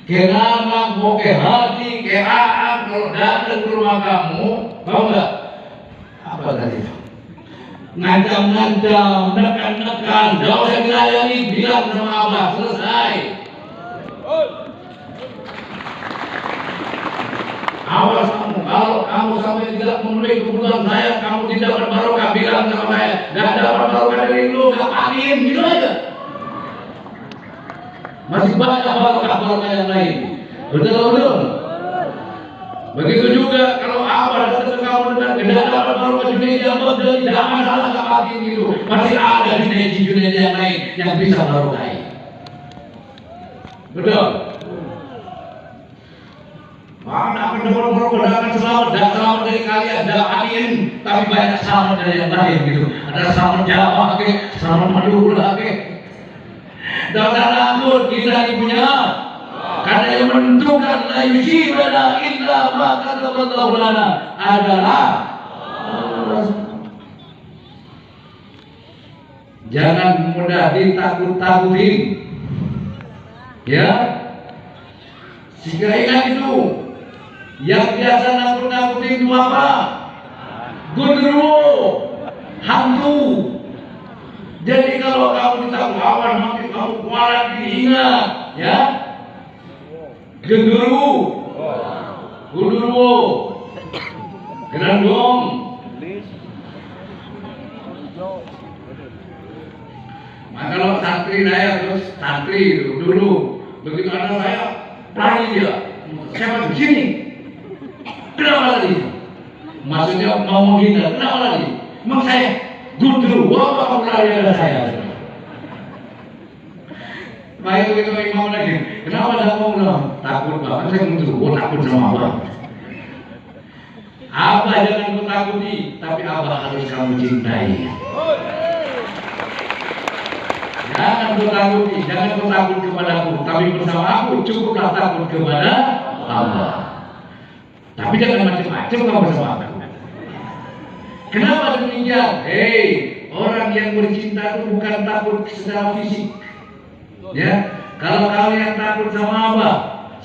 Kenapa mau ke hati, ke aak, kalau datang ke rumah kamu, tahu nggak? Apa tadi itu? Ngancam-ngancam, nekan-nekan, jauh yang dilayani, bilang sama abah, selesai. Awas kamu, kalau kamu sampai tidak memenuhi kebutuhan saya, kamu tidak berbarokah, bilang sama saya, nggak dapat barokah dari lu, nggak angin, gitu aja. Masih banyak barokah-barokah yang lain. Betul. Begitu juga kalau abah datang ke kamu dan tidak dapat barokah Junaidi yang betul, tidak masalah nggak angin gitu. Masih ada Junaidi yang lain yang bisa barokai. Betul. Mana akan dapat barokah, akan selamat dari kalian, ada angin, tapi banyak selamat dari yang lain gitu. Ada selamat Jawa, selamat Madura, dan takut kita ibunya, karena yang menentukan la yusibana illa ma kataballahu lana adalah Allah. Jangan mudah ditakut-takutin, ya. Jika ingat itu, yang biasa nakut-nakutin itu apa? Gundurwo, hantu. Jadi kalau kamu ditakut awan, makin kamu kualat, diingat, ya. Gundurwo, gerandong. Nah, kalau santri saya terus santri dulu, begitu anak saya lari dia, siapa di sini? Kenapa lagi? Maksudnya mau menghindar, kenapa lagi? Emang saya gundurwo apa kamu lari ada saya? Baik begitu imam lagi, kenapa dah mau takut banget? Saya gundurwo takut sama abah. Abah jangan kau takuti, tapi abah harus kamu cintai. Jangan kau takuti, jangan kau takut kepadaku, tapi bersama aku cukuplah takut kepada Allah. Tapi jangan macam-macam kamu bersama aku. Kenapa demikian? Hei, orang yang bercinta itu bukan takut secara fisik. Ya, kalau kalian takut sama apa?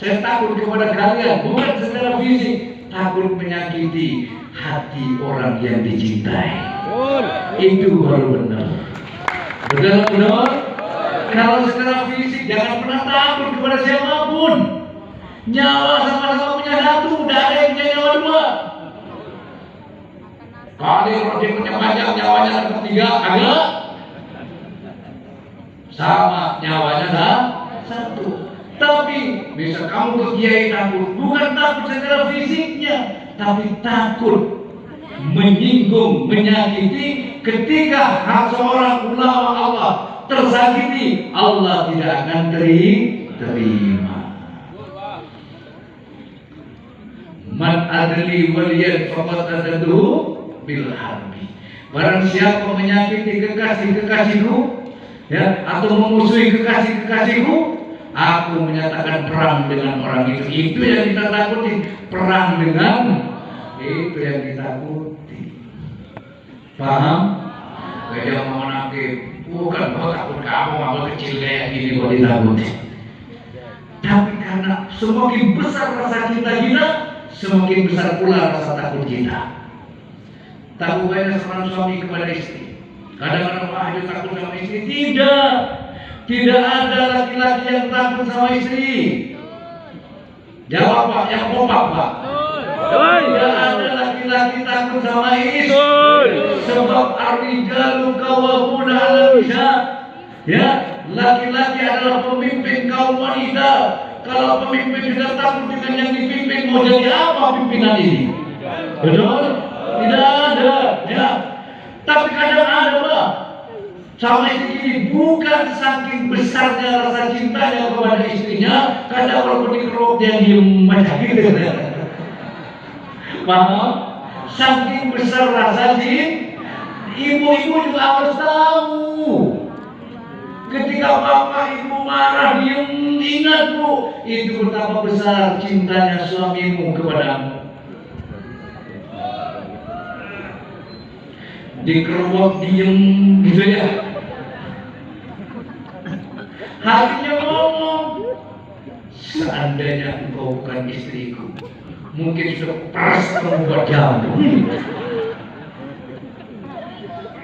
Saya takut kepada kalian, bukan secara fisik, takut menyakiti hati orang yang dicintai. Itu baru benar. Benar. Kalau secara fisik jangan pernah takut kepada siapapun. Nyawa sama-sama punya satu, tidak ada yang punya nyawa dua. Kali orang punya banyak, nyawanya ada tiga, agak sama nyawanya satu. Tapi bisa kamu ke kiai takut, bukan takut secara fisiknya, tapi takut menyinggung, menyakiti. Ketika seorang ulama Allah tersakiti, Allah tidak akan terima. Man adli waliyan faqad adadu bil harbi. Barang siapa menyakiti kekasih-kekasihku, ya, atau memusuhi kekasih-kekasihku, aku menyatakan perang dengan orang itu. Itu yang kita takuti, perang dengan itu yang ditakuti. Paham? Gajah mau nakik, bukan kau takut kamu, kamu kecil kayak gini kau ditakuti. Tapi karena semakin besar rasa cinta kita, semakin besar pula rasa takut kita. Takut banyak seorang suami kepada istri. Kadang-kadang dia takut sama istri. Tidak ada laki-laki yang takut sama istri. Jawab Pak, yang kompak Pak. Tidak ada laki-laki takut sama istri. Sebab ar-rijalu qawwamuna 'ala nisa. Ya, laki-laki adalah pemimpin kaum wanita. Kalau pemimpin tidak takut dengan yang dipimpin, mau jadi apa pimpinan ini? Betul? Tidak ada, ya. Tapi kadang ada Pak, sama istri ini bukan saking besarnya rasa cintanya kepada istrinya, kadang kalau dikeruk dia diem macam gitu. Paham? Saking besar rasa cinta, ibu-ibu juga harus tahu. Ketika bapak ibu marah, diem, ingat Bu, itu betapa besar cintanya suamimu kepadamu. Dikeruk diem gitu ya. Hatinya ngomong, seandainya engkau bukan istriku, mungkin sudah peras kamu buat jamu.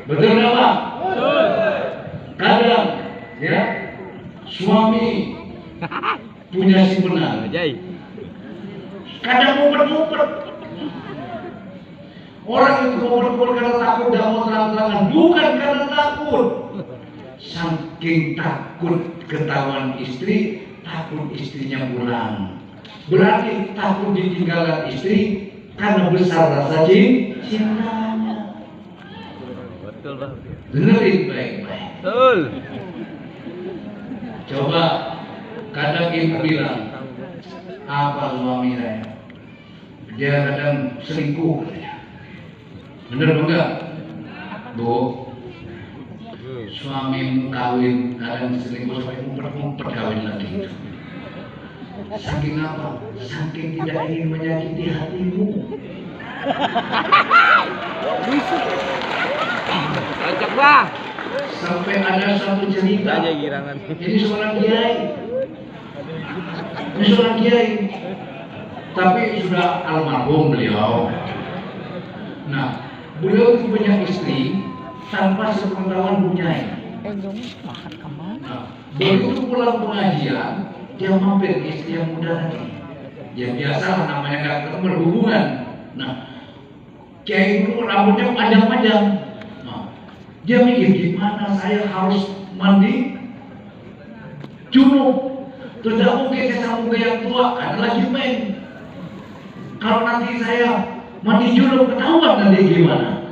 Betul nggak Pak? Kadang ya suami punya simpenan, kadang ngumpet-ngumpet. Orang itu ngumpet-ngumpet karena takut, gak mau terang-terangan, bukan karena takut. Saking takut ketahuan istri, takut istrinya pulang. Berarti takut ditinggalkan istri karena besar rasa cintanya. Betul Bang. Dengerin baik-baik. Betul. Coba kadang ibu bilang, apa suami saya? Dia kadang selingkuh. Bener enggak? Bu, suami kawin kadang selingkuh sampai ngumpet-ngumpet kawin lagi. Saking apa? Saking tidak ingin menyakiti hatimu. Cocok Bang. Sampai ada satu cerita. Aja girangan. Ini seorang kiai. Ini seorang kiai. Tapi sudah almarhum beliau. Nah, beliau itu punya istri tanpa sepengetahuan bunyai. Nah, begitu pulang pengajian, dia mampir ke istri yang muda lagi. Ya biasa namanya nggak ketemu berhubungan. Nah, kiai itu rambutnya panjang-panjang. Nah, dia mikir gimana saya harus mandi junub. Terus tidak mungkin saya sambung ke yang tua karena lagi main. Kalau nanti saya mandi junub ketahuan nanti gimana?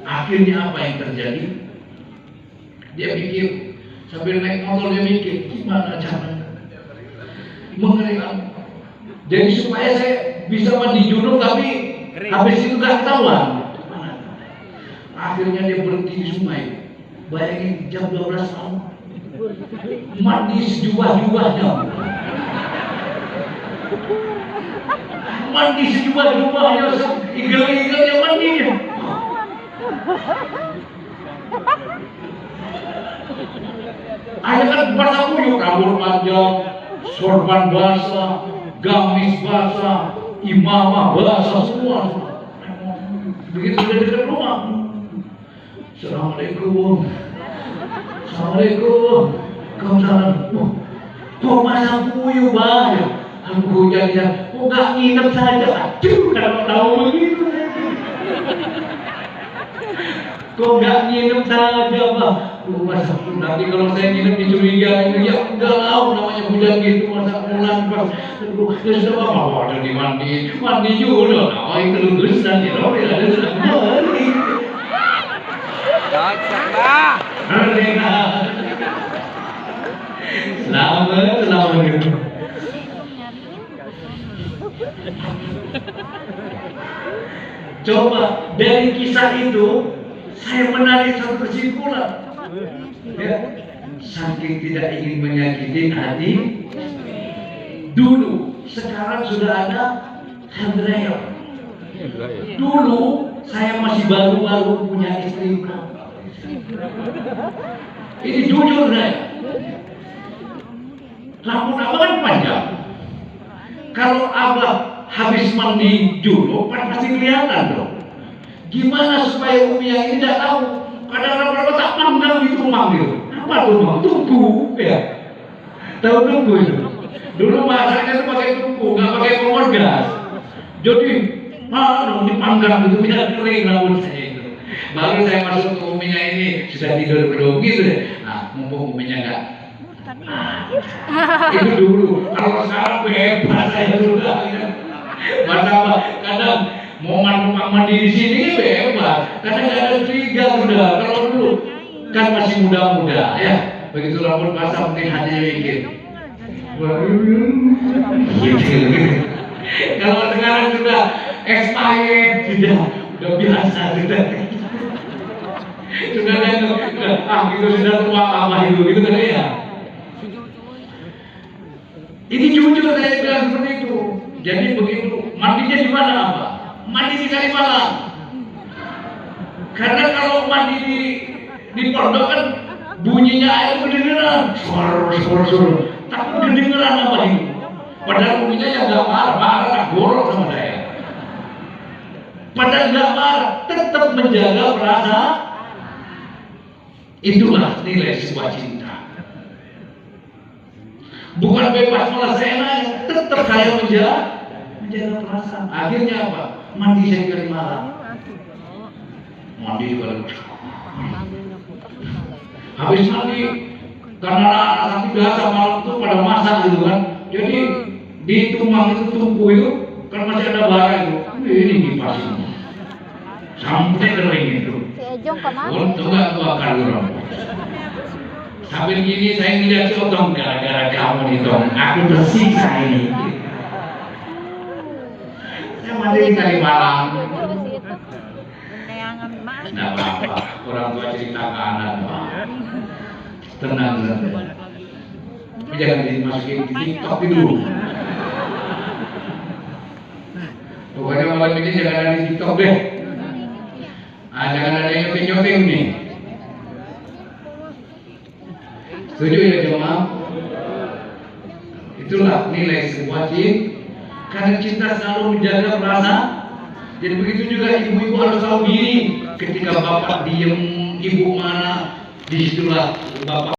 Akhirnya apa yang terjadi? Dia pikir sambil naik motor dia mikir gimana caranya mengerikan. Jadi supaya saya bisa mandi junub tapi habis itu gak ketahuan. Akhirnya dia berhenti di sungai. Bayangin jam 12 malam mandi sejubah-jubahnya. Mandi sejubah-jubahnya, igel-igelnya mandinya. Ada kan basah kuyup, rambut panjang, sorban basah, gamis basah, imamah basah semua. Begitu sudah dekat rumah. Assalamualaikum. Assalamualaikum. Waalaikumsalam. Kok basah kuyup banget? Aku hujan-hujan, kok gak nginep saja? Aduh, kalau tahu begitu. Kok gak nginep saja, Pak? Masa nanti kalau saya nginep dicurigain, ya enggak tahu namanya hujan gitu, masa pulang Pak. Ya sudah Pak, ada di mandi juga. Nah, itu lulusan ya, loh, ada sudah mandi. Cocok Bang. Merdeka. Selamat. Coba dari kisah itu saya menarik satu kesimpulan. Ya, saking tidak ingin menyakiti hati dulu, sekarang sudah ada handrail. Dulu saya masih baru-baru punya istri. Ini jujur saya. Rambut abang kan panjang. Kalau abang habis mandi junub kan pasti kelihatan dong. Gimana supaya Umi yang ini tidak tahu? Kadang-kadang tak pandang itu manggil. Apa tuh bang? Tunggu ya. Tahu tunggu itu. Dulu bahasanya itu pakai tunggu, nggak pakai kompor gas. Jadi dong dipanggang itu tidak kering rambut saya itu. Baru saya masuk ke Uminya ini sudah tidur belum gitu deh. Nah, mumpung Uminya enggak. Itu dulu. Kalau sekarang bebas saya sudah. Ya. Masa kadang mau numpang mandi di sini bebas. Kadang nggak ada curiga sudah. Kalau dulu kan masih muda-muda ya. Begitu rambut basah mungkin hatinya mikir. Gitu. Kalau sekarang sudah expired sudah biasa sudah. Sudah itu sudah tua apa itu gitu kan ya. Ini jujur saya bilang seperti itu. Jadi begitu mandinya di mana apa? Mandi di Kalimalang. Karena kalau mandi di pondok kan bunyinya air beneran, suara. Tapi di kedengeran apa ini? Padahal umumnya yang nggak marah, gorok sama saya. Padahal nggak marah, tetap menjaga perasaan. Itulah nilai sebuah cinta. Bukan bebas malah seenaknya, tetap saya menjaga perasaan. Akhirnya apa? Mandi saya kali malam. Mandi kalau habis mandi, karena anak-anak biasa malam itu pada masak gitu kan. Jadi di tumbang itu tungku itu kan masih ada bara itu. Ini kipasin sampai kering itu. Si Ejong kemana? Untung nggak bakar orang. Sambil gini saya ngeliat si Otong, gara-gara kamu nih Tong, aku tersiksa ini. Saya mandi di kali malam. Nggak apa-apa, orang tua cerita ke anak. Tenang saja. Tapi jangan dimasukin di TikTok dulu. Pokoknya malam ini jangan ada di TikTok deh. Jangan ada yang nyoping nih. Setuju ya jemaah? Itulah nilai sebuah cinta. Karena cinta selalu menjaga perasaan. Jadi begitu juga ibu-ibu harus tahu diri. Ketika bapak diem, ibu mana, disitulah bapak